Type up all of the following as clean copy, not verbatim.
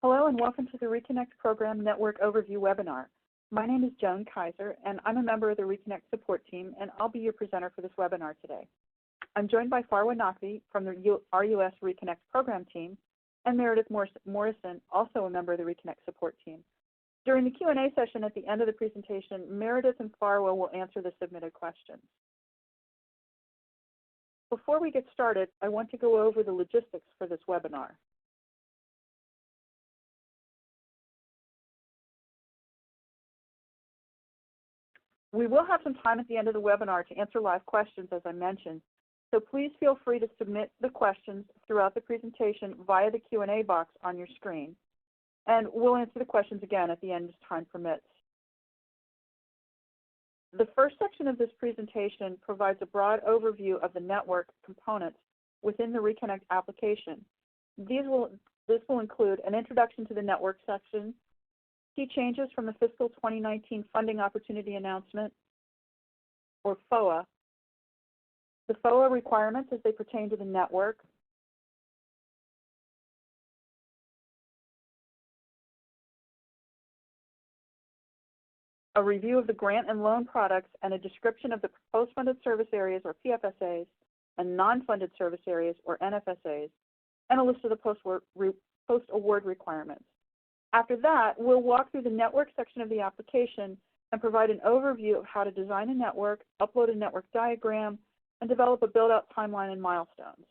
Hello and welcome to the ReConnect Program Network Overview webinar. My name is Joan Kaiser and I'm a member of the ReConnect support team and I'll be your presenter for this webinar today. I'm joined by Farwa Naqvi from the RUS ReConnect program team and Meredith Morrison, also a member of the ReConnect support team. During the Q&A session at the end of the presentation, Meredith and Farwa will answer the submitted questions. Before we get started, I want to go over the logistics for this webinar. We will have some time at the end of the webinar to answer live questions, as I mentioned, so please feel free to submit the questions throughout the presentation via the Q&A box on your screen, and we'll answer the questions again at the end as time permits. The first section of this presentation provides a broad overview of the network components within the ReConnect application. This will include an introduction to the network section, key changes from the fiscal 2019 funding opportunity announcement, or FOA, the FOA requirements as they pertain to the network, a review of the grant and loan products, and a description of the proposed funded service areas, or PFSAs, and non-funded service areas, or NFSAs, and a list of the post-award requirements. After that, we'll walk through the network section of the application and provide an overview of how to design a network, upload a network diagram, and develop a build-out timeline and milestones.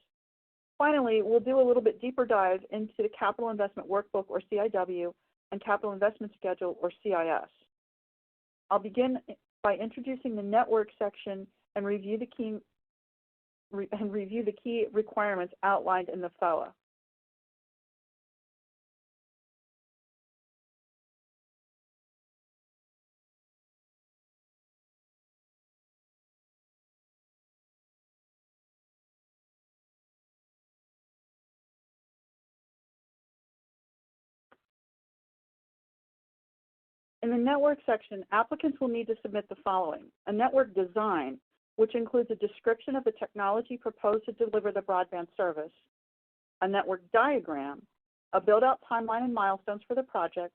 Finally, we'll do a little bit deeper dive into the Capital Investment Workbook, or CIW, and Capital Investment Schedule, or CIS. I'll begin by introducing the network section and review the key requirements outlined in the FOA. In the network section, applicants will need to submit the following: a network design, which includes a description of the technology proposed to deliver the broadband service, a network diagram, a build-out timeline and milestones for the project,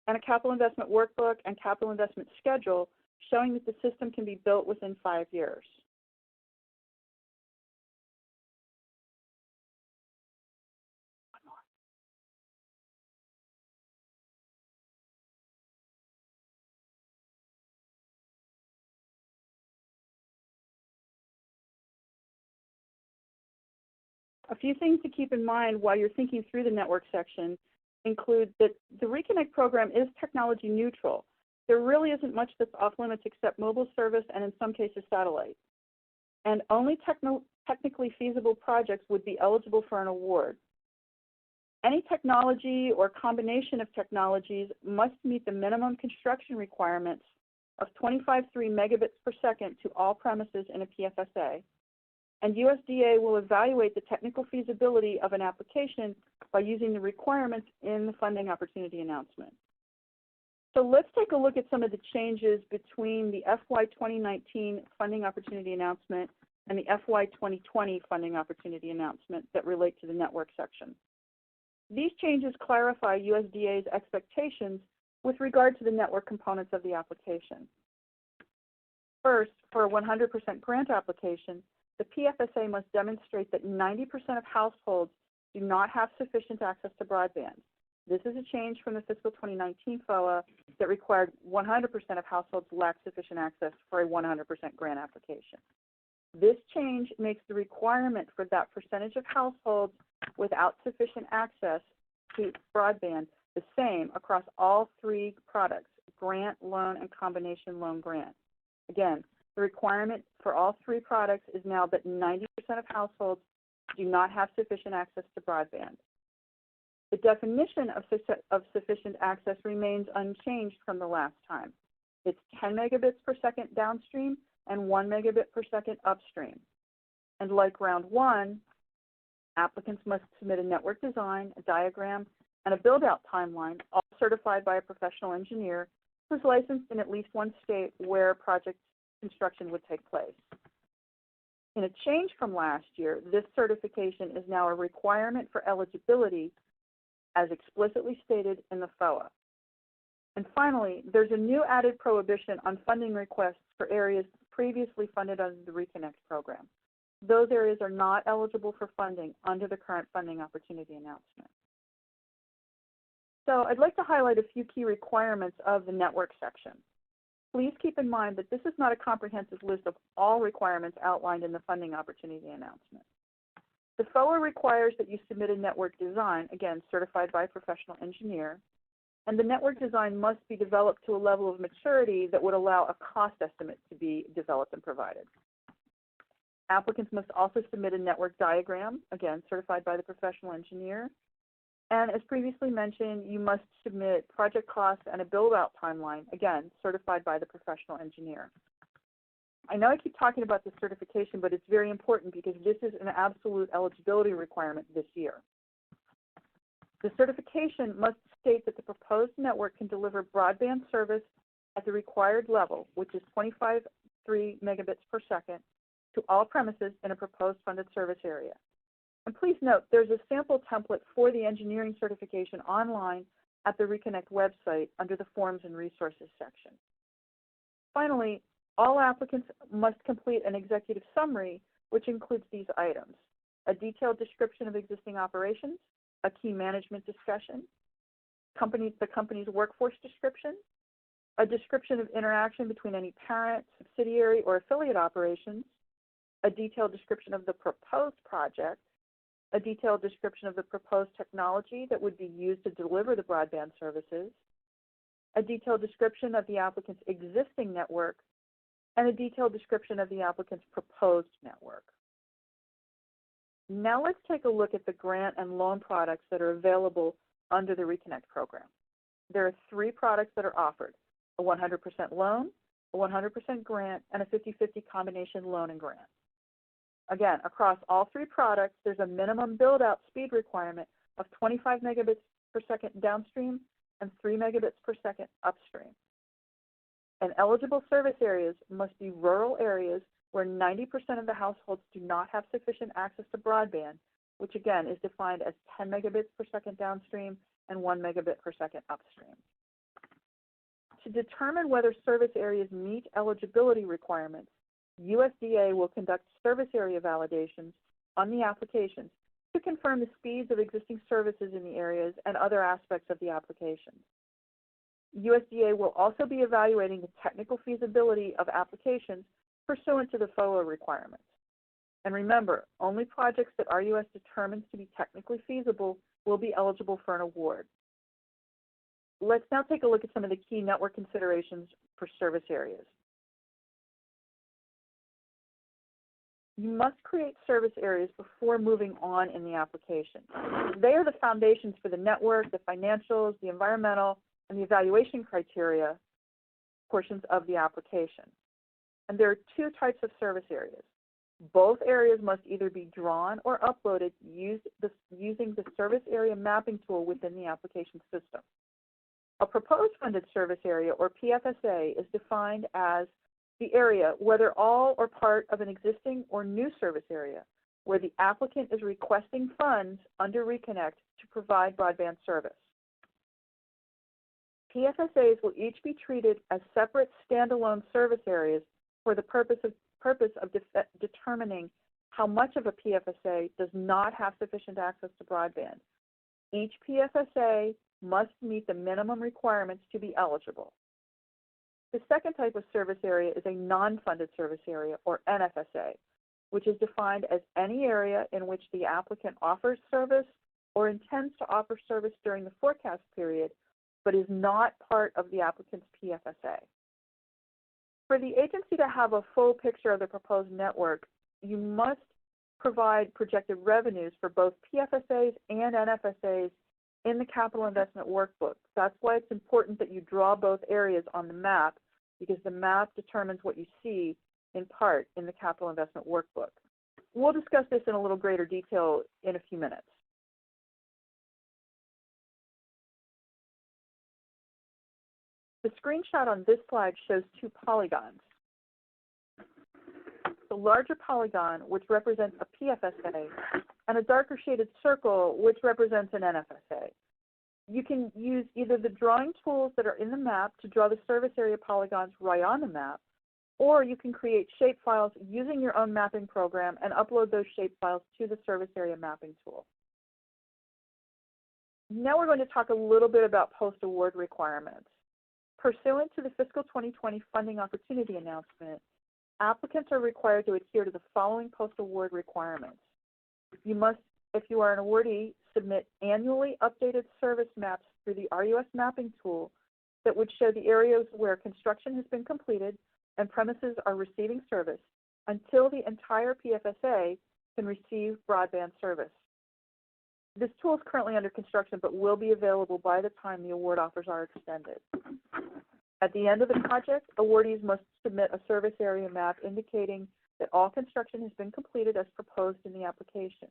and a capital investment workbook and capital investment schedule showing that the system can be built within 5 years. A few things to keep in mind while you're thinking through the network section include that the ReConnect program is technology neutral. There really isn't much that's off limits except mobile service and in some cases satellite. And only technically feasible projects would be eligible for an award. Any technology or combination of technologies must meet the minimum construction requirements of 25.3 megabits per second to all premises in a PFSA. And USDA will evaluate the technical feasibility of an application by using the requirements in the funding opportunity announcement. So let's take a look at some of the changes between the FY 2019 funding opportunity announcement and the FY 2020 funding opportunity announcement that relate to the network section. These changes clarify USDA's expectations with regard to the network components of the application. First, for a 100% grant application, the PFSA must demonstrate that 90% of households do not have sufficient access to broadband. This is a change from the fiscal 2019 FOA that required 100% of households lack sufficient access for a 100% grant application. This change makes the requirement for that percentage of households without sufficient access to broadband the same across all three products: grant, loan, and combination loan grant. Again, the requirement for all three products is now that 90% of households do not have sufficient access to broadband. The definition of sufficient access remains unchanged from the last time. It's 10 megabits per second downstream and 1 megabit per second upstream. And like round one, applicants must submit a network design, a diagram, and a build-out timeline, all certified by a professional engineer who's licensed in at least one state where project construction would take place. In a change from last year, this certification is now a requirement for eligibility as explicitly stated in the FOA. And finally, there's a new added prohibition on funding requests for areas previously funded under the ReConnect program. Those areas are not eligible for funding under the current funding opportunity announcement. So I'd like to highlight a few key requirements of the network section. Please keep in mind that this is not a comprehensive list of all requirements outlined in the funding opportunity announcement. The FOA requires that you submit a network design, again, certified by a professional engineer, and the network design must be developed to a level of maturity that would allow a cost estimate to be developed and provided. Applicants must also submit a network diagram, again, certified by the professional engineer. And as previously mentioned, you must submit project costs and a build-out timeline, again, certified by the professional engineer. I know I keep talking about the certification, but it's very important because this is an absolute eligibility requirement this year. The certification must state that the proposed network can deliver broadband service at the required level, which is 25.3 megabits per second, to all premises in a proposed funded service area. And please note, there's a sample template for the engineering certification online at the ReConnect website under the Forms and Resources section. Finally, all applicants must complete an executive summary, which includes these items: a detailed description of existing operations, a key management discussion, the company's workforce description, a description of interaction between any parent, subsidiary, or affiliate operations, a detailed description of the proposed project, a detailed description of the proposed technology that would be used to deliver the broadband services, a detailed description of the applicant's existing network, and a detailed description of the applicant's proposed network. Now let's take a look at the grant and loan products that are available under the ReConnect program. There are 3 products that are offered: a 100% loan, a 100% grant, and a 50-50 combination loan and grant. Again, across all 3 products, there's a minimum build-out speed requirement of 25 megabits per second downstream and 3 megabits per second upstream. And eligible service areas must be rural areas where 90% of the households do not have sufficient access to broadband, which again is defined as 10 megabits per second downstream and 1 megabit per second upstream. To determine whether service areas meet eligibility requirements, USDA will conduct service area validations on the applications to confirm the speeds of existing services in the areas and other aspects of the application. USDA will also be evaluating the technical feasibility of applications pursuant to the FOA requirements. And remember, only projects that RUS determines to be technically feasible will be eligible for an award. Let's now take a look at some of the key network considerations for service areas. You must create service areas before moving on in the application. They are the foundations for the network, the financials, the environmental, and the evaluation criteria portions of the application. And there are 2 types of service areas. Both areas must either be drawn or uploaded using the service area mapping tool within the application system. A proposed funded service area, or PFSA, is defined as the area, whether all or part of an existing or new service area, where the applicant is requesting funds under ReConnect to provide broadband service. PFSAs will each be treated as separate standalone service areas for the purpose of determining how much of a PFSA does not have sufficient access to broadband. Each PFSA must meet the minimum requirements to be eligible. The second type of service area is a non-funded service area, or NFSA, which is defined as any area in which the applicant offers service or intends to offer service during the forecast period, but is not part of the applicant's PFSA. For the agency to have a full picture of the proposed network, you must provide projected revenues for both PFSAs and NFSAs in the capital investment workbook. That's why it's important that you draw both areas on the map, because the map determines what you see in part in the capital investment workbook. We'll discuss this in a little greater detail in a few minutes. The screenshot on this slide shows 2 polygons. The larger polygon, which represents a PFSA, and a darker shaded circle, which represents an NFSA. You can use either the drawing tools that are in the map to draw the service area polygons right on the map, or you can create shape files using your own mapping program and upload those shape files to the service area mapping tool. Now we're going to talk a little bit about post-award requirements. Pursuant to the fiscal 2020 funding opportunity announcement, applicants are required to adhere to the following post-award requirements. You must, if you are an awardee, submit annually updated service maps through the RUS mapping tool that would show the areas where construction has been completed and premises are receiving service until the entire PFSA can receive broadband service. This tool is currently under construction but will be available by the time the award offers are extended. At the end of the project, awardees must submit a service area map indicating that all construction has been completed as proposed in the application.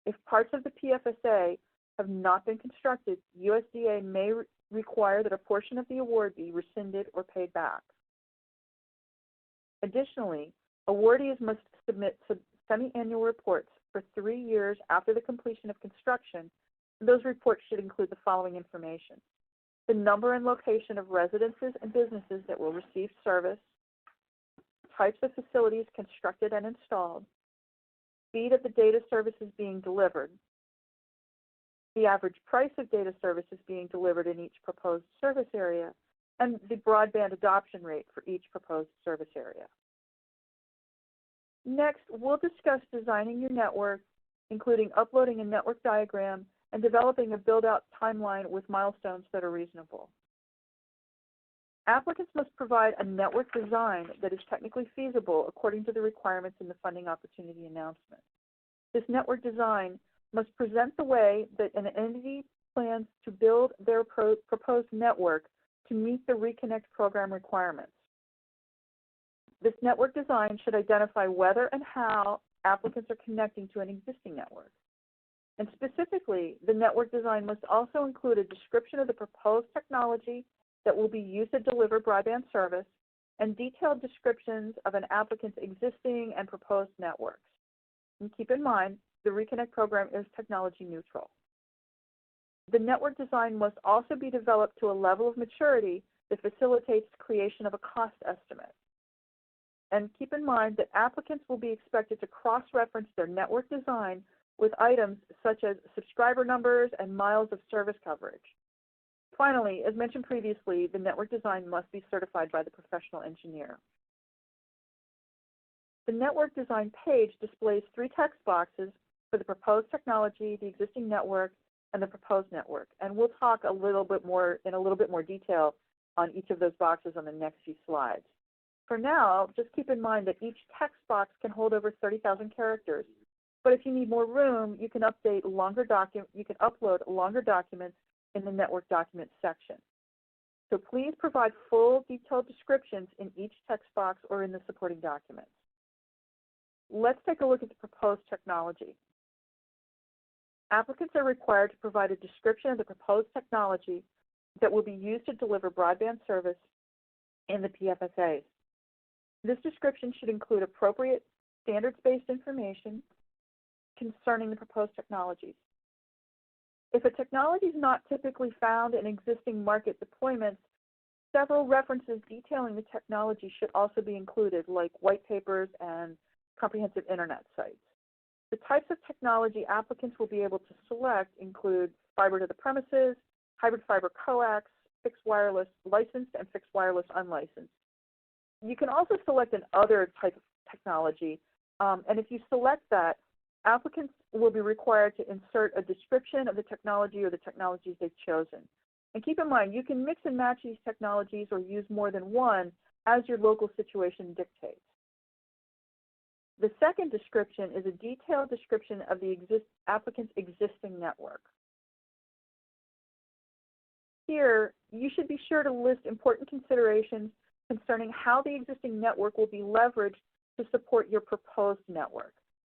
If parts of the PFSA have not been constructed, USDA may require that a portion of the award be rescinded or paid back. Additionally, awardees must submit semi-annual reports for 3 years after the completion of construction. Those reports should include the following information: the number and location of residences and businesses that will receive service, types of facilities constructed and installed, speed of the data services being delivered, the average price of data services being delivered in each proposed service area, and the broadband adoption rate for each proposed service area. Next, we'll discuss designing your network, including uploading a network diagram and developing a build-out timeline with milestones that are reasonable. Applicants must provide a network design that is technically feasible according to the requirements in the funding opportunity announcement. This network design must present the way that an entity plans to build their proposed network to meet the ReConnect program requirements. This network design should identify whether and how applicants are connecting to an existing network. And specifically, the network design must also include a description of the proposed technology that will be used to deliver broadband service and detailed descriptions of an applicant's existing and proposed networks. And keep in mind, the ReConnect program is technology neutral. The network design must also be developed to a level of maturity that facilitates creation of a cost estimate. And keep in mind that applicants will be expected to cross-reference their network design with items such as subscriber numbers and miles of service coverage. Finally, as mentioned previously, the network design must be certified by the professional engineer. The network design page displays 3 text boxes for the proposed technology, the existing network, and the proposed network. And we'll talk in a little bit more detail on each of those boxes on the next few slides. For now, just keep in mind that each text box can hold over 30,000 characters. But if you need more room, you can upload longer documents in the network documents section. So please provide full detailed descriptions in each text box or in the supporting documents. Let's take a look at the proposed technology. Applicants are required to provide a description of the proposed technology that will be used to deliver broadband service in the PFSAs. This description should include appropriate standards-based information concerning the proposed technologies. If a technology is not typically found in existing market deployments, several references detailing the technology should also be included, like white papers and comprehensive internet sites. The types of technology applicants will be able to select include fiber to the premises, hybrid fiber coax, fixed wireless licensed, and fixed wireless unlicensed. You can also select an other type of technology, and if you select that, applicants will be required to insert a description of the technology or the technologies they've chosen. And keep in mind, you can mix and match these technologies or use more than one as your local situation dictates. The second description is a detailed description of the applicant's existing network. Here, you should be sure to list important considerations concerning how the existing network will be leveraged to support your proposed network.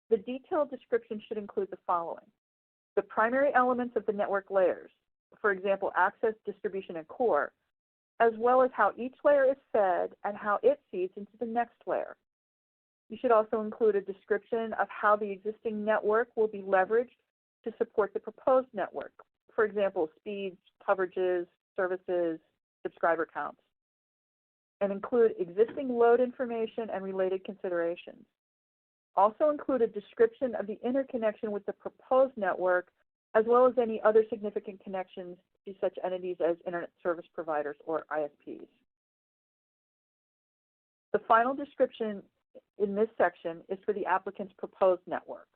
The detailed description should include the following: the primary elements of the network layers, for example, access, distribution, and core, as well as how each layer is fed and how it feeds into the next layer. You should also include a description of how the existing network will be leveraged to support the proposed network. for example, speeds, coverages, services, subscriber counts, and include existing load information and related considerations. Also include a description of the interconnection with the proposed network, as well as any other significant connections to such entities as Internet Service Providers or ISPs. The final description in this section is for the applicant's proposed network.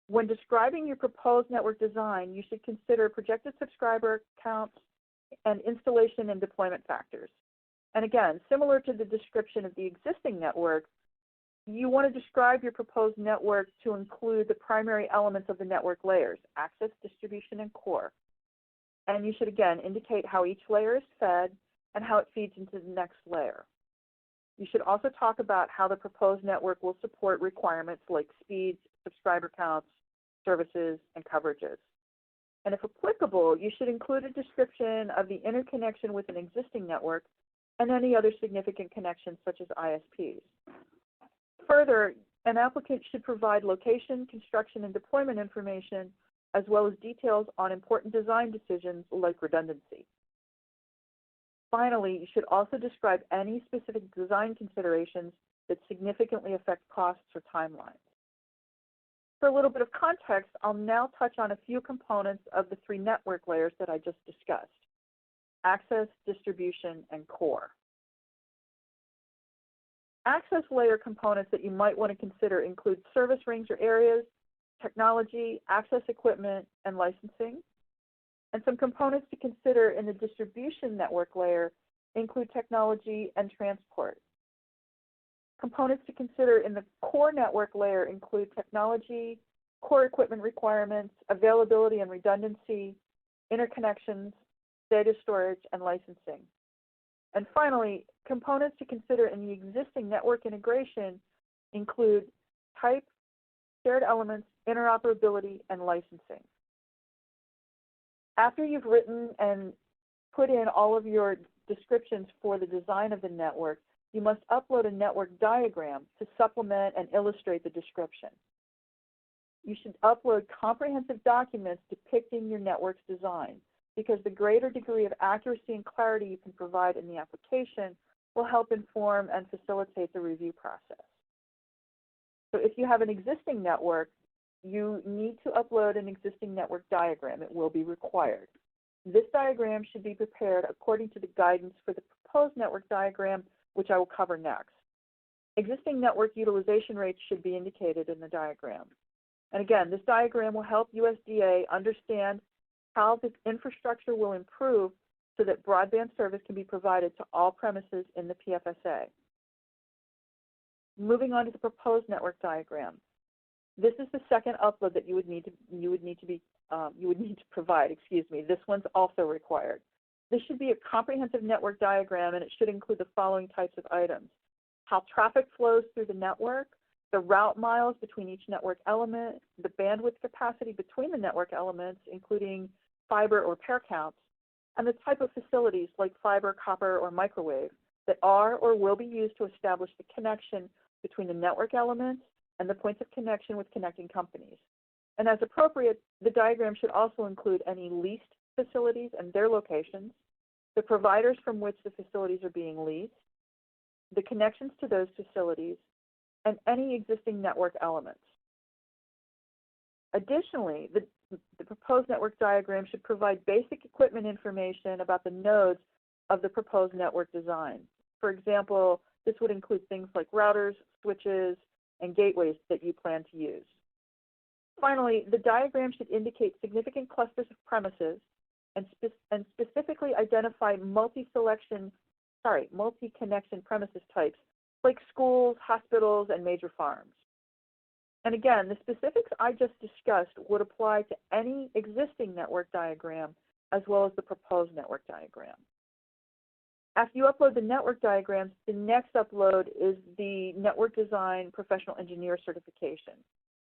When describing your proposed network design, you should consider projected subscriber counts and installation and deployment factors. And again, similar to the description of the existing network, you want to describe your proposed network to include the primary elements of the network layers: access, distribution, and core. And you should, again, indicate how each layer is fed and how it feeds into the next layer. You should also talk about how the proposed network will support requirements like speeds, subscriber counts, services, and coverages. And if applicable, you should include a description of the interconnection with an existing network and any other significant connections such as ISPs. Further, an applicant should provide location, construction, and deployment information, as well as details on important design decisions like redundancy. Finally, you should also describe any specific design considerations that significantly affect costs or timelines. For a little bit of context, I'll now touch on a few components of the 3 network layers that I just discussed: access, distribution, and core. Access layer components that you might want to consider include service rings or areas, technology, access equipment, and licensing. And some components to consider in the distribution network layer include technology and transport. Components to consider in the core network layer include technology, core equipment requirements, availability and redundancy, interconnections, data storage, and licensing. And finally, components to consider in the existing network integration include type, shared elements, interoperability, and licensing. After you've written and put in all of your descriptions for the design of the network, you must upload a network diagram to supplement and illustrate the description. You should upload comprehensive documents depicting your network's design, because the greater degree of accuracy and clarity you can provide in the application will help inform and facilitate the review process. So if you have an existing network, you need to upload an existing network diagram. It will be required. This diagram should be prepared according to the guidance for the proposed network diagram, which I will cover next. Existing network utilization rates should be indicated in the diagram. And again, this diagram will help USDA understand how this infrastructure will improve so that broadband service can be provided to all premises in the PFSA. Moving on to the proposed network diagram. This is the second upload that you would need to provide. Excuse me. This one's also required. This should be a comprehensive network diagram, and it should include the following types of items: how traffic flows through the network, the route miles between each network element, the bandwidth capacity between the network elements, including fiber or pair counts, and the type of facilities like fiber, copper, or microwave that are or will be used to establish the connection between the network elements and the points of connection with connecting companies. And as appropriate, the diagram should also include any leased facilities and their locations, the providers from which the facilities are being leased, the connections to those facilities, and any existing network elements. Additionally, the proposed network diagram should provide basic equipment information about the nodes of the proposed network design. For example, this would include things like routers, switches, and gateways that you plan to use. Finally, the diagram should indicate significant clusters of premises and specifically identify multi-connection premises types like schools, hospitals, and major farms. And again, the specifics I just discussed would apply to any existing network diagram as well as the proposed network diagram. After you upload the network diagrams, the next upload is the Network Design Professional Engineer certification.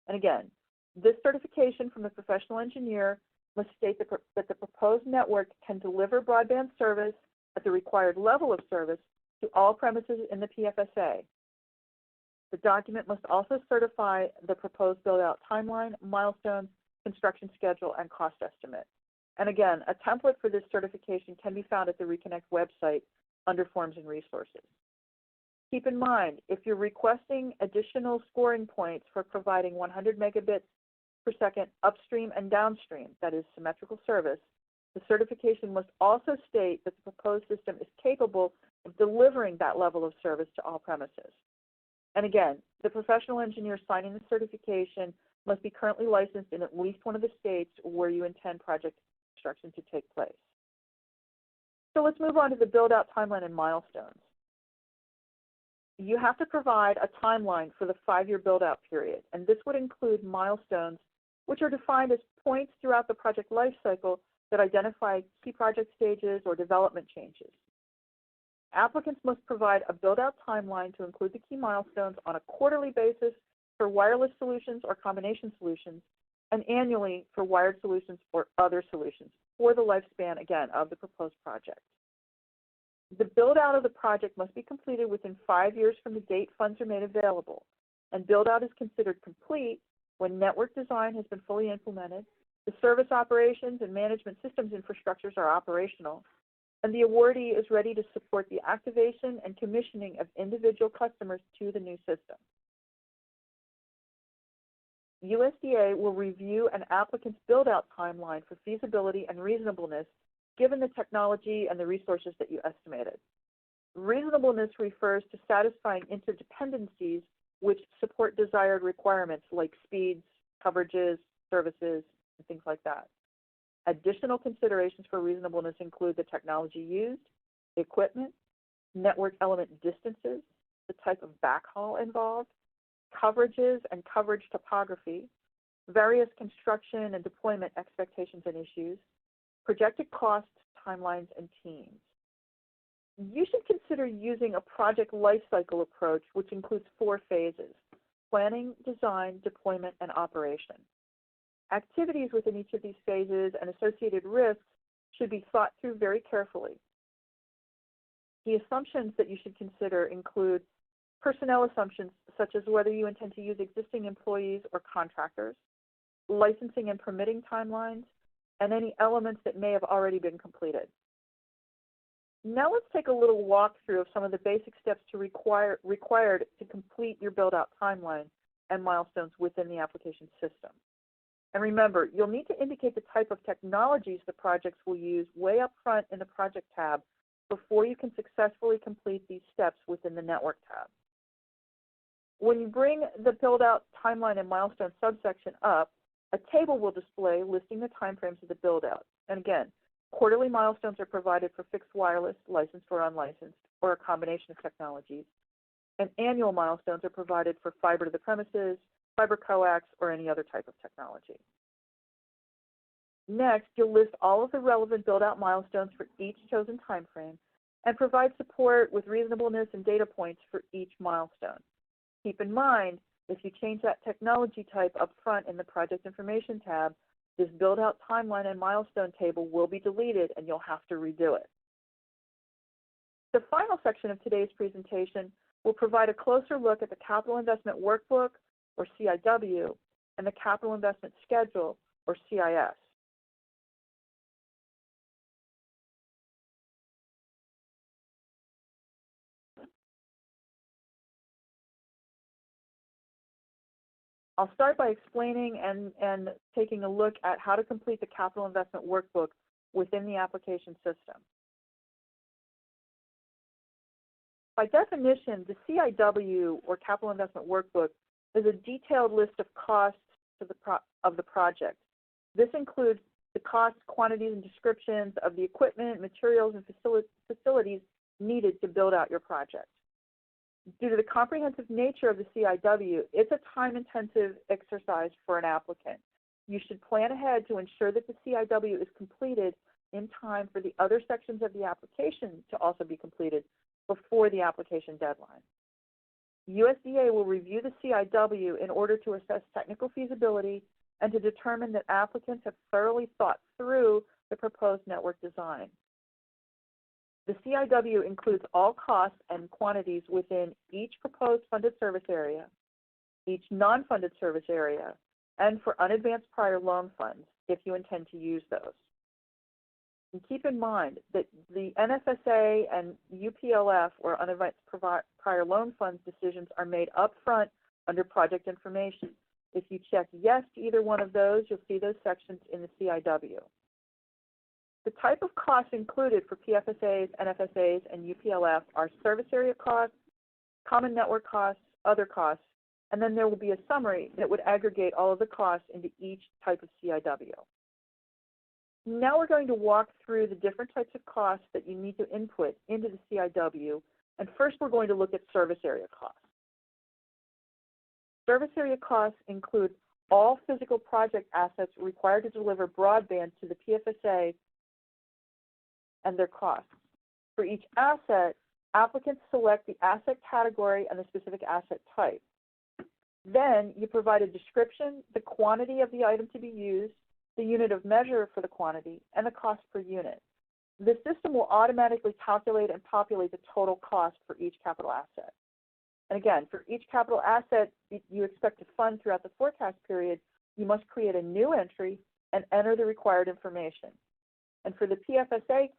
And again, this certification from the professional engineer must state that the proposed network can deliver broadband service at the required level of service to all premises in the PFSA. The document must also certify the proposed build-out timeline, milestones, construction schedule, and cost estimate. And again, a template for this certification can be found at the ReConnect website under Forms and Resources. Keep in mind, if you're requesting additional scoring points for providing 100 megabits per second upstream and downstream, that is symmetrical service, the certification must also state that the proposed system is capable of delivering that level of service to all premises. And again, the professional engineer signing the certification must be currently licensed in at least one of the states where you intend project construction to take place. So let's move on to the build-out timeline and milestones. You have to provide a timeline for the 5-year build-out period, and this would include milestones, which are defined as points throughout the project lifecycle that identify key project stages or development changes. Applicants must provide a build-out timeline to include the key milestones on a quarterly basis for wireless solutions or combination solutions, and annually for wired solutions or other solutions for the lifespan, again, of the proposed project. The build-out of the project must be completed within 5 years from the date funds are made available, and build-out is considered complete when network design has been fully implemented, the service operations and management systems infrastructures are operational, and the awardee is ready to support the activation and commissioning of individual customers to the new system. USDA will review an applicant's build-out timeline for feasibility and reasonableness given the technology and the resources that you estimated. Reasonableness refers to satisfying interdependencies which support desired requirements like speeds, coverages, services, and things like that. Additional considerations for reasonableness include the technology used, equipment, network element distances, the type of backhaul involved, coverages and coverage topography, various construction and deployment expectations and issues, projected costs, timelines, and teams. You should consider using a project lifecycle approach, which includes 4 phases: planning, design, deployment, and operation. Activities within each of these phases and associated risks should be thought through very carefully. The assumptions that you should consider include personnel assumptions, such as whether you intend to use existing employees or contractors, licensing and permitting timelines, and any elements that may have already been completed. Now let's take a little walkthrough of some of the basic steps required to complete your build-out timeline and milestones within the application system. And remember, you'll need to indicate the type of technologies the projects will use way up front in the Project tab before you can successfully complete these steps within the Network tab. When you bring the build-out timeline and milestone subsection up, a table will display listing the timeframes of the build-out. And again, quarterly milestones are provided for fixed wireless, licensed or unlicensed, or a combination of technologies. And annual milestones are provided for fiber to the premises, fiber coax, or any other type of technology. Next, you'll list all of the relevant build-out milestones for each chosen timeframe and provide support with reasonableness and data points for each milestone. Keep in mind, if you change that technology type up front in the Project Information tab, this build-out timeline and milestone table will be deleted and you'll have to redo it. The final section of today's presentation will provide a closer look at the Capital Investment Workbook, or CIW, and the Capital Investment Schedule, or CIS. I'll start by explaining and taking a look at how to complete the Capital Investment Workbook within the application system. By definition, the CIW, or Capital Investment Workbook, is a detailed list of costs of the project. This includes the costs, quantities, and descriptions of the equipment, materials, and facilities needed to build out your project. Due to the comprehensive nature of the CIW, it's a time-intensive exercise for an applicant. You should plan ahead to ensure that the CIW is completed in time for the other sections of the application to also be completed before the application deadline. USDA will review the CIW in order to assess technical feasibility and to determine that applicants have thoroughly thought through the proposed network design. The CIW includes all costs and quantities within each proposed funded service area, each non-funded service area, and for unadvanced prior loan funds if you intend to use those. And keep in mind that the NFSA and UPLF, or unadvanced prior loan funds, decisions are made up front under project information. If you check yes to either one of those, you'll see those sections in the CIW. The type of costs included for PFSAs, NFSAs, and UPLF are service area costs, common network costs, other costs, and then there will be a summary that would aggregate all of the costs into each type of CIW. Now we're going to walk through the different types of costs that you need to input into the CIW, and first we're going to look at service area costs. Service area costs include all physical project assets required to deliver broadband to the PFSA and their costs. For each asset, applicants select the asset category and the specific asset type. Then you provide a description, the quantity of the item to be used, the unit of measure for the quantity, and the cost per unit. The system will automatically calculate and populate the total cost for each capital asset. And again, for each capital asset you expect to fund throughout the forecast period, you must create a new entry and enter the required information. And for the PFSA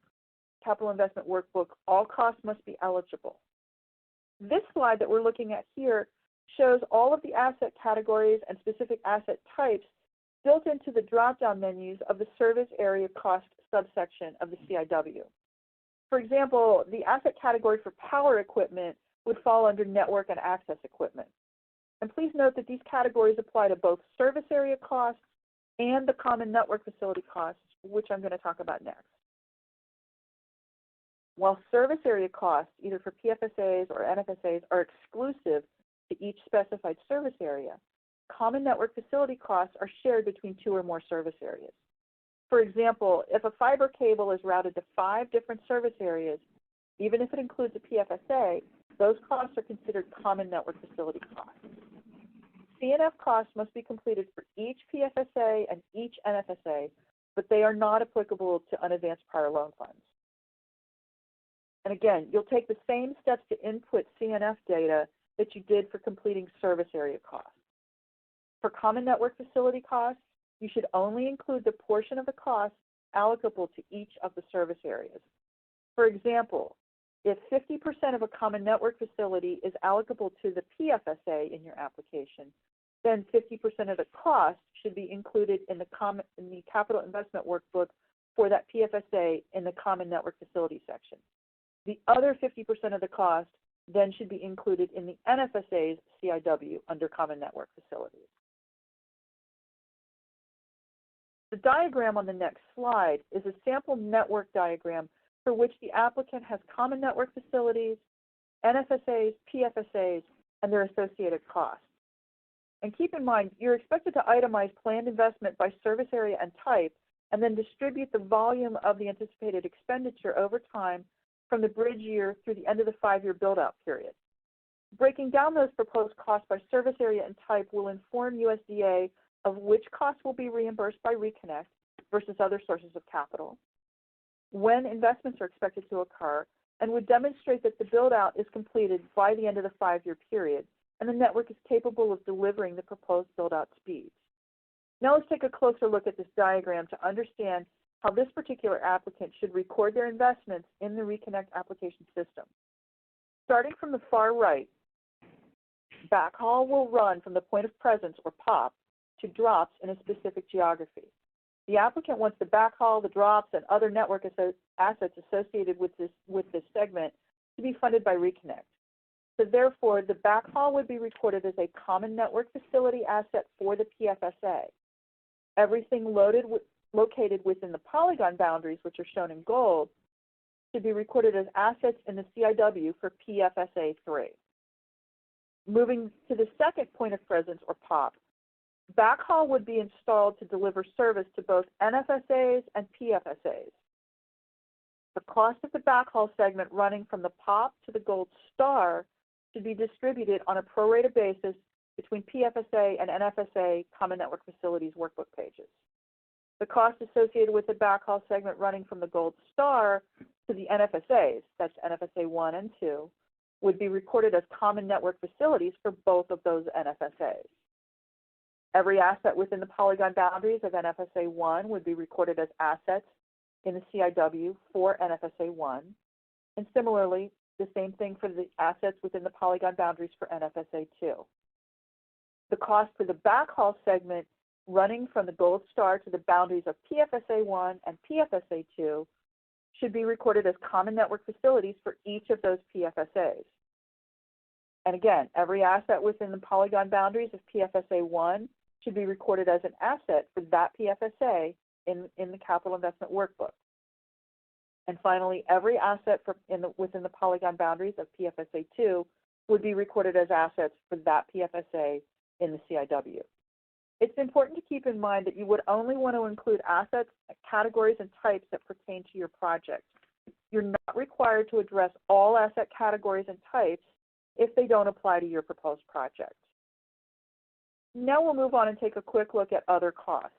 Capital Investment Workbook, all costs must be eligible. This slide that we're looking at here shows all of the asset categories and specific asset types built into the drop-down menus of the service area cost subsection of the CIW. For example, the asset category for power equipment would fall under network and access equipment. And please note that these categories apply to both service area costs and the common network facility costs, which I'm going to talk about next. While service area costs, either for PFSAs or NFSAs, are exclusive to each specified service area, common network facility costs are shared between 2 or more service areas. For example, if a fiber cable is routed to 5 different service areas, even if it includes a PFSA, those costs are considered common network facility costs. CNF costs must be completed for each PFSA and each NFSA, but they are not applicable to unadvanced prior loan funds. And again, you'll take the same steps to input CNF data that you did for completing service area costs. For common network facility costs, you should only include the portion of the cost allocable to each of the service areas. For example, if 50% of a common network facility is allocable to the PFSA in your application, then 50% of the cost should be included in the capital investment workbook for that PFSA in the common network facility section. The other 50% of the cost then should be included in the NFSA's CIW under common network facilities. The diagram on the next slide is a sample network diagram for which the applicant has common network facilities, NFSAs, PFSAs, and their associated costs. And keep in mind, you're expected to itemize planned investment by service area and type, and then distribute the volume of the anticipated expenditure over time from the bridge year through the end of the 5-year build-out period. Breaking down those proposed costs by service area and type will inform USDA of which costs will be reimbursed by ReConnect versus other sources of capital, when investments are expected to occur, and would demonstrate that the build-out is completed by the end of the 5-year period, and the network is capable of delivering the proposed build-out speeds. Now let's take a closer look at this diagram to understand how this particular applicant should record their investments in the ReConnect application system. Starting from the far right, backhaul will run from the point of presence, or POP, to drops in a specific geography. The applicant wants the backhaul, the drops, and other network assets associated with this segment to be funded by ReConnect. So therefore, the backhaul would be recorded as a common network facility asset for the PFSA. Everything located within the polygon boundaries, which are shown in gold, should be recorded as assets in the CIW for PFSA 3. Moving to the second point of presence, or POP, backhaul would be installed to deliver service to both NFSAs and PFSAs. The cost of the backhaul segment running from the POP to the gold star should be distributed on a prorated basis between PFSA and NFSA Common Network Facilities workbook pages. The cost associated with the backhaul segment running from the gold star to the NFSAs, that's NFSA 1 and 2, would be recorded as common network facilities for both of those NFSAs. Every asset within the polygon boundaries of NFSA 1 would be recorded as assets in the CIW for NFSA 1. And similarly, the same thing for the assets within the polygon boundaries for NFSA 2. The cost for the backhaul segment running from the gold star to the boundaries of PFSA 1 and PFSA 2 should be recorded as common network facilities for each of those PFSAs. And again, every asset within the polygon boundaries of PFSA 1 should be recorded as an asset for that PFSA in the capital investment workbook. And finally, every asset within the polygon boundaries of PFSA 2 would be recorded as assets for that PFSA in the CIW. It's important to keep in mind that you would only want to include assets, categories, and types that pertain to your project. You're not required to address all asset categories and types if they don't apply to your proposed project. Now we'll move on and take a quick look at other costs.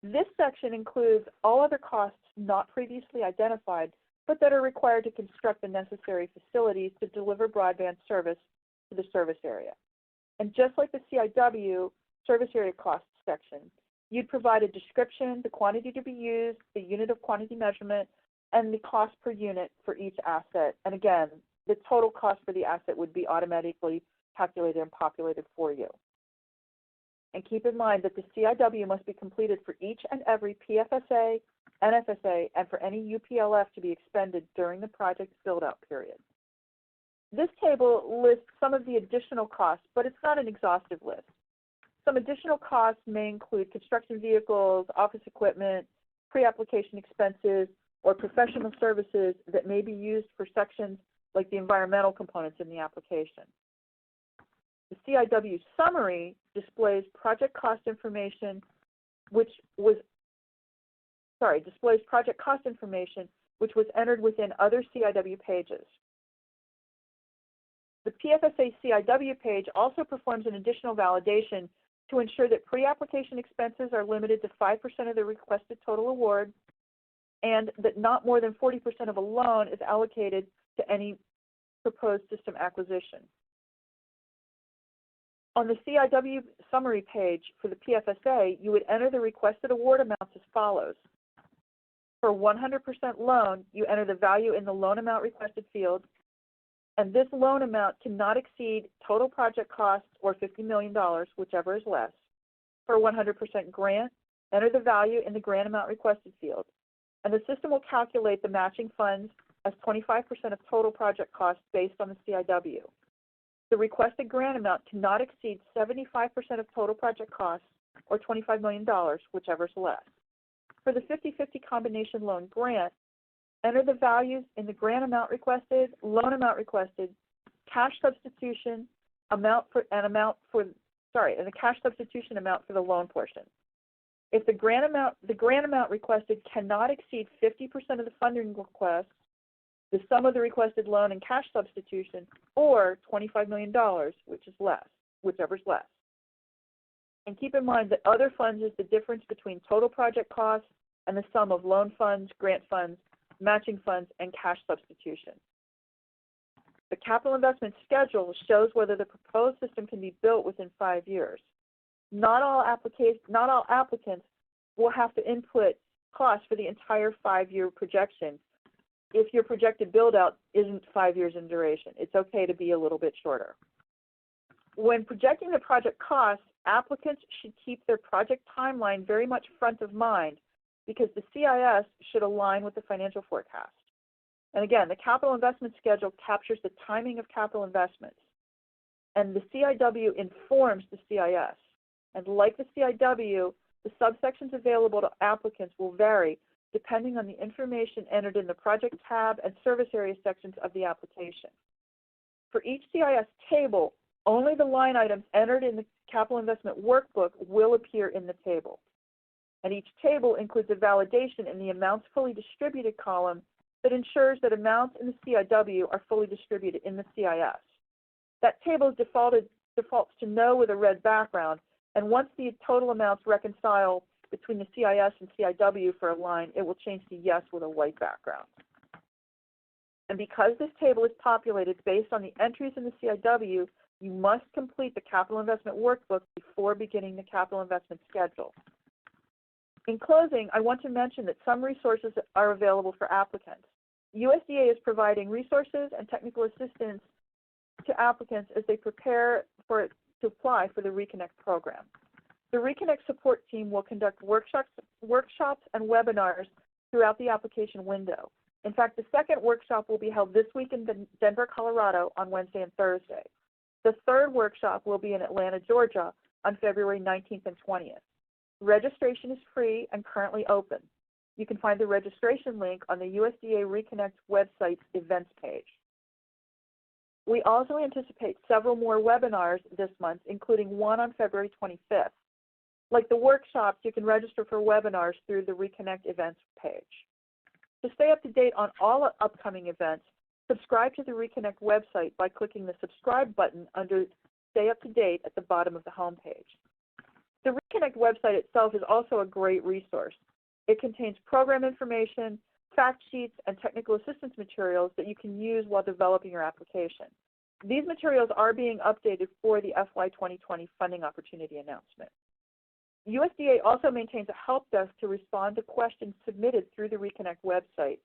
This section includes all other costs not previously identified, but that are required to construct the necessary facilities to deliver broadband service to the service area. And just like the CIW service area costs section, you'd provide a description, the quantity to be used, the unit of quantity measurement, and the cost per unit for each asset. And again, the total cost for the asset would be automatically calculated and populated for you. And keep in mind that the CIW must be completed for each and every PFSA, NFSA, and for any UPLF to be expended during the project's build-out period. This table lists some of the additional costs, but it's not an exhaustive list. Some additional costs may include construction vehicles, office equipment, pre-application expenses, or professional services that may be used for sections like the environmental components in the application. The CIW summary displays project cost information, which was entered within other CIW pages. The PFSA CIW page also performs an additional validation to ensure that pre-application expenses are limited to 5% of the requested total award and that not more than 40% of a loan is allocated to any proposed system acquisition. On the CIW summary page for the PFSA, you would enter the requested award amounts as follows. For 100% loan, you enter the value in the loan amount requested field, and this loan amount cannot exceed total project costs or $50 million, whichever is less. For 100% grant, enter the value in the grant amount requested field, and the system will calculate the matching funds as 25% of total project costs based on the CIW. The requested grant amount cannot exceed 75% of total project costs or $25 million, whichever is less. For the 50-50 combination loan grant, enter the values in the grant amount requested, loan amount requested, cash substitution amount for, and the cash substitution amount for the loan portion. If the grant amount requested cannot exceed 50% of the funding request, the sum of the requested loan and cash substitution, or $25 million, whichever is less. And keep in mind that other funds is the difference between total project costs and the sum of loan funds, grant funds, matching funds, and cash substitution. The capital investment schedule shows whether the proposed system can be built within 5 years. Not all applicants will have to input costs for the entire 5-year projection if your projected build-out isn't 5 years in duration. It's okay to be a little bit shorter. When projecting the project costs, applicants should keep their project timeline very much front of mind because the CIS should align with the financial forecast. And again, the capital investment schedule captures the timing of capital investments, and the CIW informs the CIS. And like the CIW, the subsections available to applicants will vary depending on the information entered in the project tab and service area sections of the application. For each CIS table, only the line items entered in the capital investment workbook will appear in the table. And each table includes a validation in the amounts fully distributed column that ensures that amounts in the CIW are fully distributed in the CIS. That table defaults to no with a red background, and once the total amounts reconcile between the CIS and CIW for a line, it will change to yes with a white background. And because this table is populated based on the entries in the CIW You must complete the capital investment workbook before beginning the capital investment schedule. In closing, I want to mention that some resources are available for applicants. USDA is providing resources and technical assistance to applicants as they prepare to apply for the ReConnect program. The ReConnect support team will conduct workshops and webinars throughout the application window. In fact, the second workshop will be held this week in Denver, Colorado on Wednesday and Thursday. The third workshop will be in Atlanta, Georgia on February 19th and 20th. Registration is free and currently open. You can find the registration link on the USDA ReConnect website's events page. We also anticipate several more webinars this month, including one on February 25th. Like the workshops, you can register for webinars through the ReConnect events page. To stay up to date on all upcoming events, subscribe to the ReConnect website by clicking the subscribe button under Stay Up to Date at the bottom of the home page. The ReConnect website itself is also a great resource. It contains program information, fact sheets, and technical assistance materials that you can use while developing your application. These materials are being updated for the FY 2020 funding opportunity announcement. USDA also maintains a help desk to respond to questions submitted through the ReConnect website.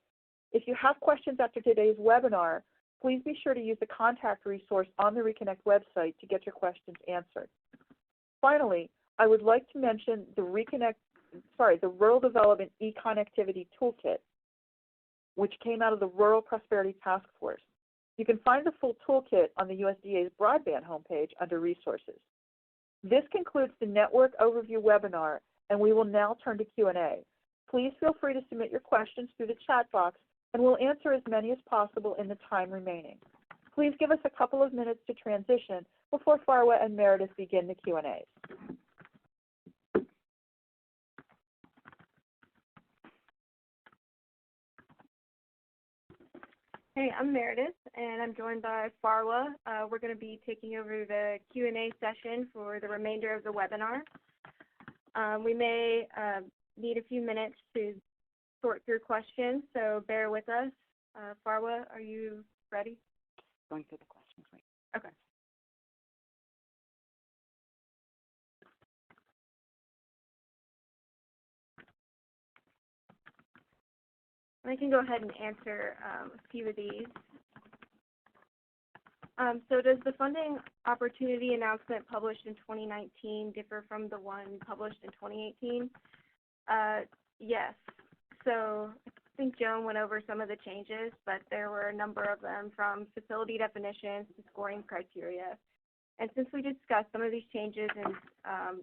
If you have questions after today's webinar, please be sure to use the contact resource on the ReConnect website to get your questions answered. Finally, I would like to mention the Rural Development e-Connectivity Toolkit, which came out of the Rural Prosperity Task Force. You can find the full toolkit on the USDA's broadband homepage under Resources. This concludes the Network Overview webinar, and we will now turn to Q&A. Please feel free to submit your questions through the chat box, and we'll answer as many as possible in the time remaining. Please give us a couple of minutes to transition before Farwa and Meredith begin the Q&As. Hey, I'm Meredith, and I'm joined by Farwa. We're going to be taking over the Q&A session for the remainder of the webinar. We may need a few minutes to sort through questions, so bear with us. Farwa, are you ready? Going through the questions, right? Okay. I can go ahead and answer a few of these. So does the funding opportunity announcement published in 2019 differ from the one published in 2018? Yes. So I think Joan went over some of the changes, but there were a number of them, from facility definitions to scoring criteria. And since we discussed some of these changes in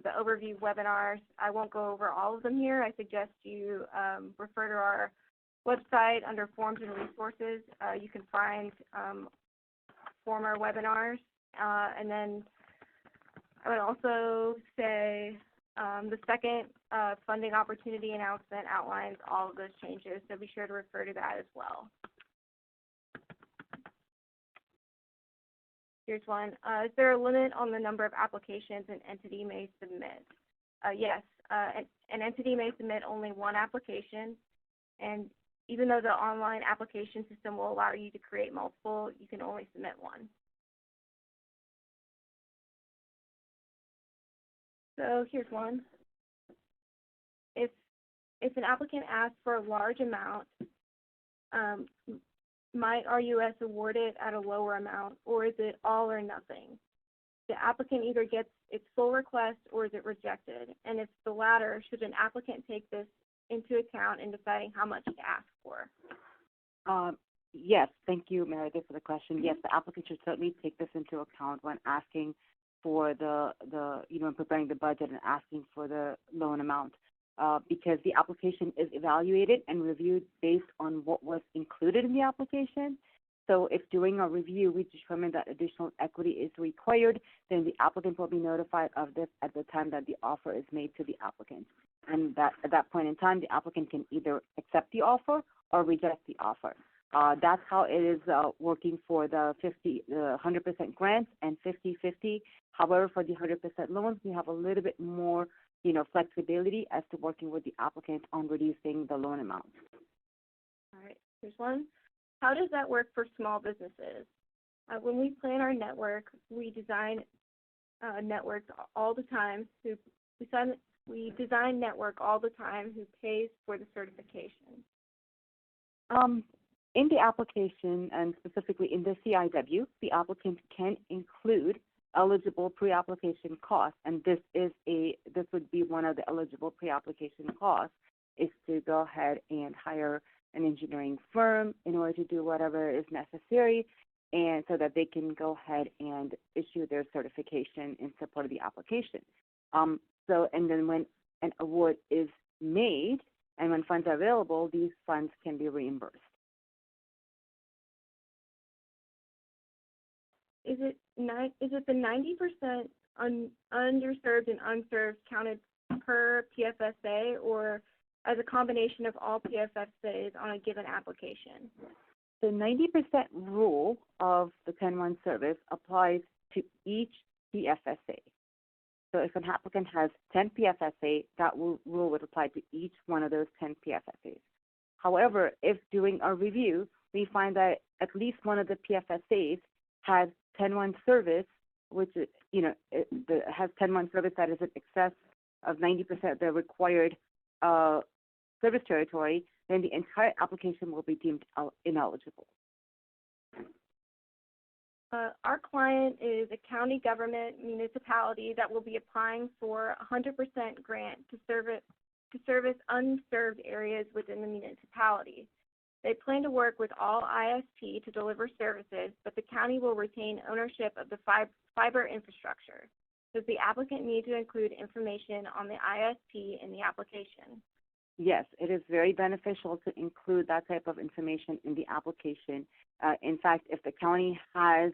the overview webinars, I won't go over all of them here. I suggest you refer to our website under Forms and Resources. You can find former webinars. And then I would also say the second funding opportunity announcement outlines all of those changes, so be sure to refer to that as well. Here's one. Is there a limit on the number of applications an entity may submit? Yes, an entity may submit only one application, and even though the online application system will allow you to create multiple, you can only submit one. So here's one. If an applicant asks for a large amount, might RUS award it at a lower amount, or is it all or nothing? The applicant either gets its full request or is it rejected? And if the latter, should an applicant take this into account in deciding how much to ask for? Yes, thank you, Meredith, for the question. Yes, the applicant should certainly take this into account when asking for preparing the budget and asking for the loan amount, because the application is evaluated and reviewed based on what was included in the application. So if during our review we determine that additional equity is required, then the applicant will be notified of this at the time that the offer is made to the applicant. And that at that point in time, the applicant can either accept the offer or reject the offer. That's how it is working for the 100% grants and 50-50. However, for the 100% loans, we have a little bit more, flexibility as to working with the applicant on reducing the loan amount. All right, here's one. How does that work for small businesses? When we plan our network, we design networks all the time. We design network all the time who pays for the certification. In the application, and specifically in the CIW, the applicant can include eligible pre-application costs, and this would be one of the eligible pre-application costs, is to go ahead and hire an engineering firm in order to do whatever is necessary, and so that they can go ahead and issue their certification in support of the application. And then when an award is made and when funds are available, these funds can be reimbursed. Is it the 90% underserved and unserved counted per PFSA, or as a combination of all PFSAs on a given application? The 90% rule of the 10-1 service applies to each PFSA. So if an applicant has 10 PFSA, that rule would apply to each one of those 10 PFSAs. However, if during our review we find that at least one of the PFSAs has 10-1 service, which is, has 10-1 service that is in excess of 90% of the required service territory, then the entire application will be deemed ineligible. Our client is a county government municipality that will be applying for a 100% grant to service unserved areas within the municipality. They plan to work with all ISP to deliver services, but the county will retain ownership of the fiber infrastructure. Does the applicant need to include information on the ISP in the application? Yes, it is very beneficial to include that type of information in the application. In fact, if the county has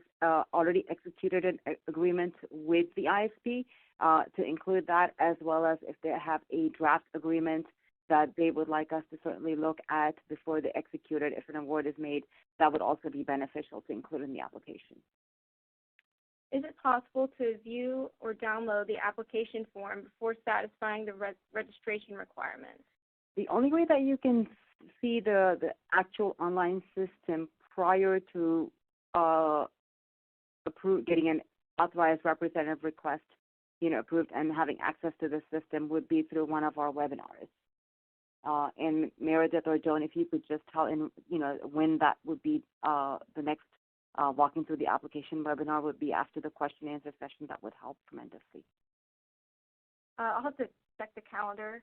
already executed an agreement with the ISP, to include that, as well as if they have a draft agreement that they would like us to certainly look at before they execute it, if an award is made, that would also be beneficial to include in the application. Is it possible to view or download the application form before satisfying the registration requirements? The only way that you can see the actual online system prior to getting an authorized representative request, approved and having access to the system would be through one of our webinars. And Meredith or Joan, if you could just tell when that would be the next walking through the application webinar would be after the question and answer session, that would help tremendously. I'll have to check the calendar.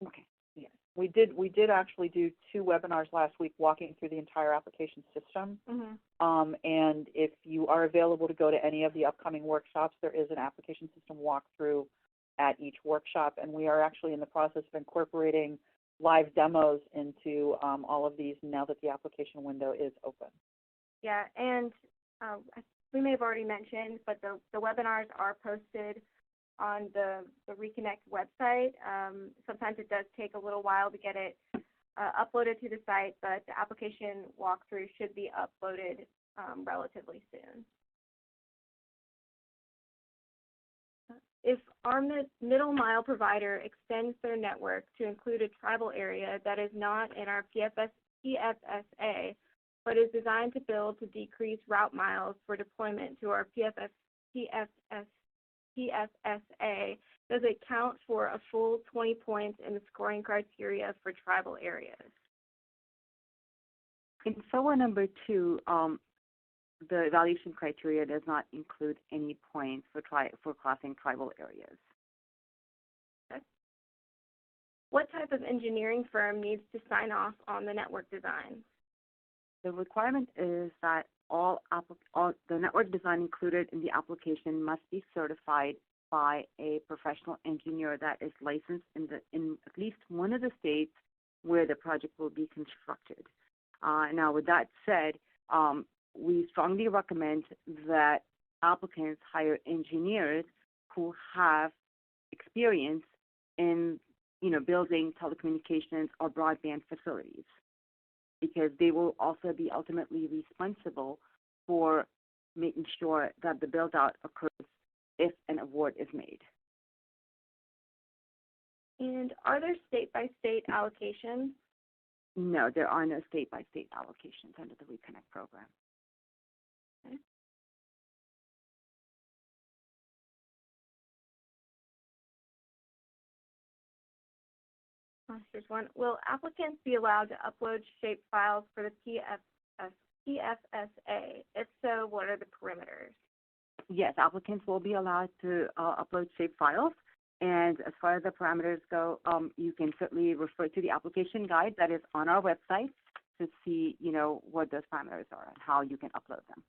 Okay. Yes, we did actually do 2 webinars last week walking through the entire application system. Mm-hmm. And if you are available to go to any of the upcoming workshops, there is an application system walkthrough at each workshop, and we are actually in the process of incorporating live demos into all of these now that the application window is open. Yeah, and we may have already mentioned, but the webinars are posted on the ReConnect website. Sometimes it does take a little while to get it uploaded to the site, but the application walkthrough should be uploaded relatively soon. If our middle mile provider extends their network to include a tribal area that is not in our PFSA, but is designed to build to decrease route miles for deployment to our PFSA, does it count for a full 20 points in the scoring criteria for tribal areas? In SOA number 2, the evaluation criteria does not include any points for crossing tribal areas. Okay. What type of engineering firm needs to sign off on the network design? The requirement is that all the network design included in the application must be certified by a professional engineer that is licensed in at least one of the states where the project will be constructed. Now, with that said, we strongly recommend that applicants hire engineers who have experience in, building telecommunications or broadband facilities, because they will also be ultimately responsible for making sure that the build-out occurs if an award is made. And are there state-by-state allocations? No, there are no state-by-state allocations under the ReConnect program. Okay. Here's one. Will applicants be allowed to upload shape files for the PFSA? If so, what are the perimeters? Yes, applicants will be allowed to upload shape files. And as far as the parameters go, you can certainly refer to the application guide that is on our website to see, what those parameters are and how you can upload them.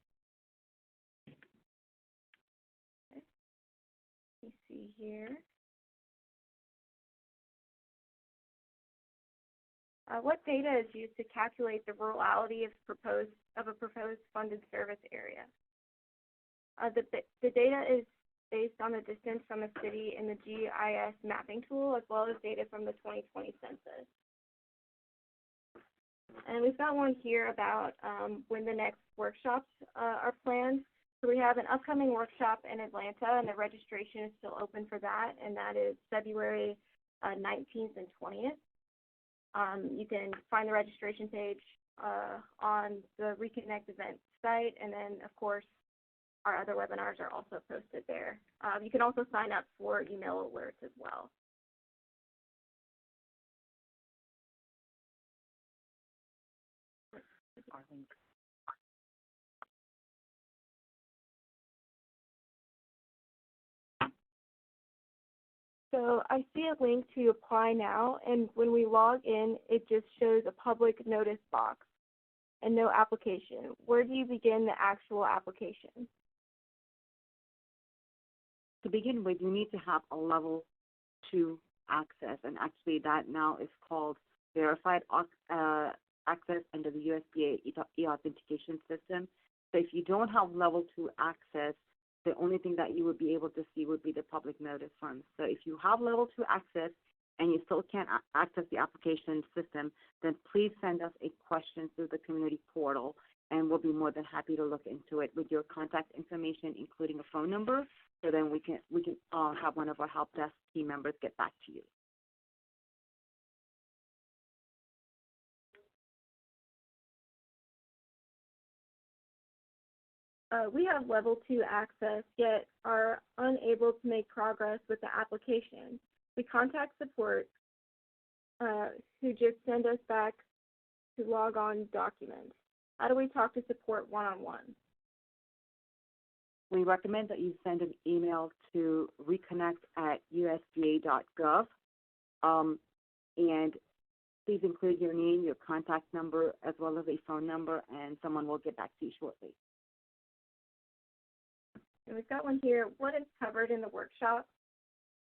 Okay. Let me see here. What data is used to calculate the rurality of a proposed funded service area? The data is based on the distance from a city in the GIS mapping tool, as well as data from the 2020 census. And we've got one here about when the next workshops are planned. So we have an upcoming workshop in Atlanta, and the registration is still open for that, and that is February 19th and 20th. You can find the registration page on the ReConnect event site, and then, of course, our other webinars are also posted there. You can also sign up for email alerts as well. So I see a link to apply now, and when we log in, it just shows a public notice box and no application. Where do you begin the actual application? To begin with, you need to have a level 2 access, and actually that now is called verified access under the USDA e-authentication system. So if you don't have level 2 access, the only thing that you would be able to see would be the public notice forms. So if you have level 2 access and you still can't access the application system, then please send us a question through the community portal, and we'll be more than happy to look into it with your contact information, including a phone number, so then we can have one of our help desk team members get back to you. We have level 2 access, yet are unable to make progress with the application. We contact support, who just send us back to log on documents. How do we talk to support one-on-one? We recommend that you send an email to reconnect@usda.gov, and please include your name, your contact number, as well as a phone number, and someone will get back to you shortly. And we've got one here. What is covered in the workshop?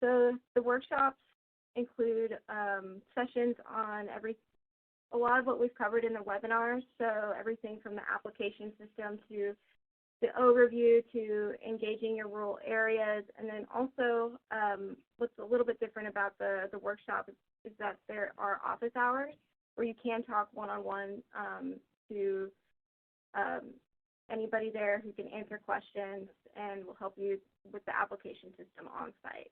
So the workshops include sessions on a lot of what we've covered in the webinars. So everything from the application system to the overview to engaging your rural areas. And then also what's a little bit different about the workshop is that there are office hours where you can talk one-on-one to anybody there who can answer questions and will help you with the application system on site.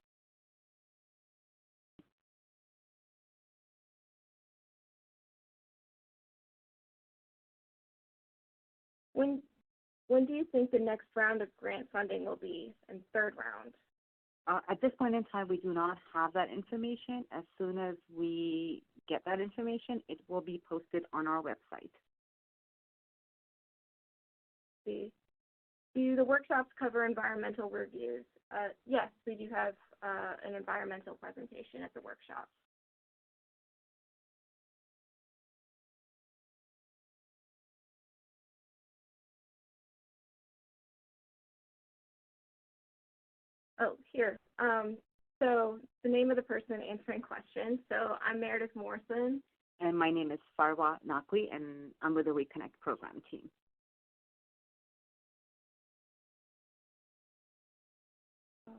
When do you think the next round of grant funding will be, and third round? At this point in time, we do not have that information. As soon as we get that information, it will be posted on our website. See. Do the workshops cover environmental reviews? Yes, we do have an environmental presentation at the workshop. Oh, here. So the name of the person answering questions. So I'm Meredith Morrison. And my name is Farwa Naqvi, and I'm with the ReConnect program team. All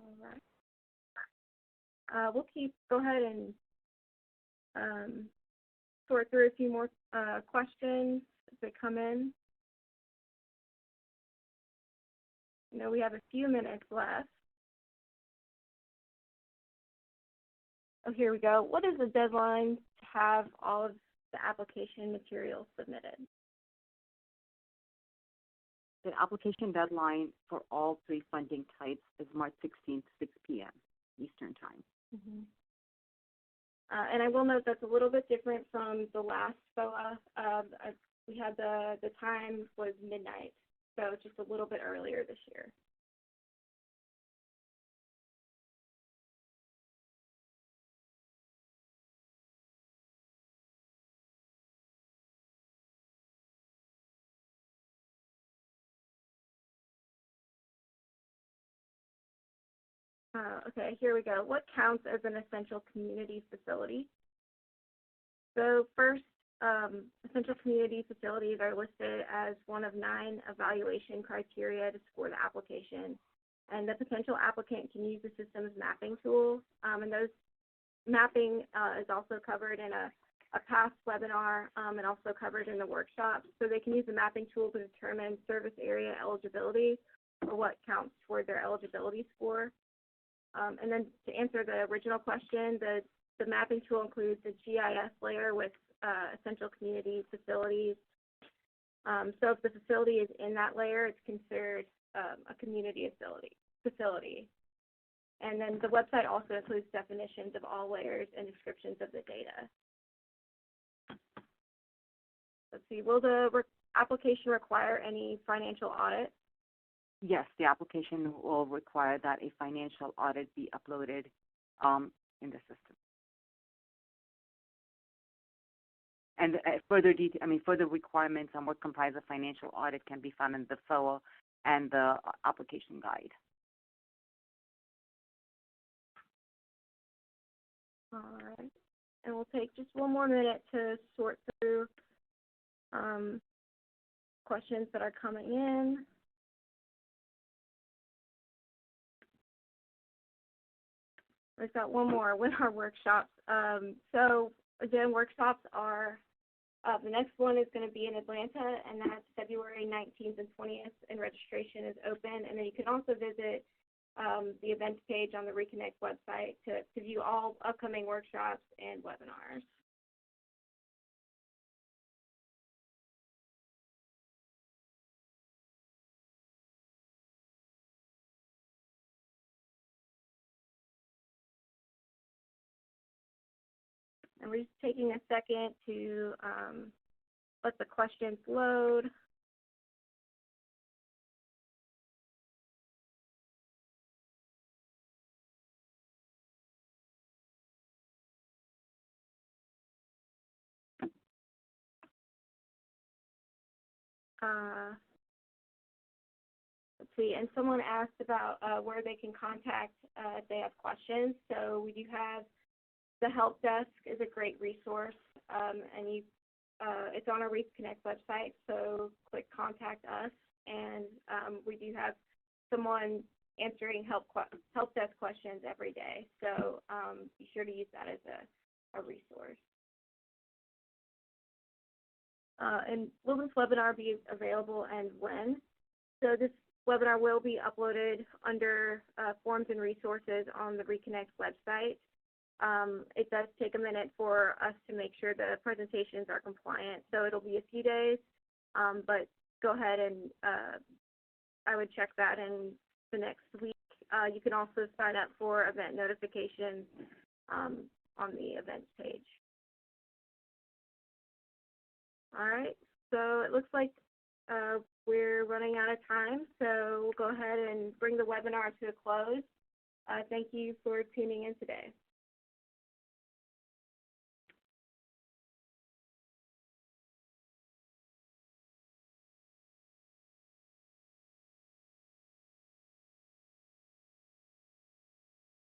right. We'll go ahead and sort through a few more questions as they come in. We have a few minutes left. Oh, here we go. What is the deadline to have all of the application materials submitted. The application deadline for all 3 funding types is March 16th, 6 p.m. Eastern Time. Mm-hmm. And I will note that's a little bit different from the last FOA. We had the time was midnight, so it's just a little bit earlier this year. Okay, here we go. What counts as an essential community facility? So first, essential community facilities are listed as one of 9 evaluation criteria to score the application. And the potential applicant can use the system's mapping tool. And those mapping is also covered in a past webinar and also covered in the workshop. So they can use the mapping tool to determine service area eligibility or what counts toward their eligibility score. And then to answer the original question, the mapping tool includes the GIS layer with essential community facilities. So if the facility is in that layer, it's considered a community facility. And then the website also includes definitions of all layers and descriptions of the data. Let's see, will the application require any financial audit? Yes, the application will require that a financial audit be uploaded in the system. And further requirements on what comprise a financial audit can be found in the FOA and the application guide. All right, and we'll take just one more minute to sort through questions that are coming in. We've got one more with our workshops. So again, workshops are, the next one is going to be in Atlanta, and that's February 19th and 20th, and registration is open. And then you can also visit the events page on the ReConnect website to view all upcoming workshops and webinars. And we're just taking a second to let the questions load. Let's see, and someone asked about where they can contact if they have questions. So we do have the help desk is a great resource, and it's on our ReConnect website. So click contact us, and we do have someone answering help desk questions every day. So be sure to use that as a resource. And will this webinar be available and when? So this webinar will be uploaded under forms and resources on the ReConnect website. It does take a minute for us to make sure the presentations are compliant, so it'll be a few days, but go ahead and I would check that in the next week. You can also sign up for event notifications on the events page. All right, so it looks like we're running out of time, so we'll go ahead and bring the webinar to a close. Thank you for tuning in today.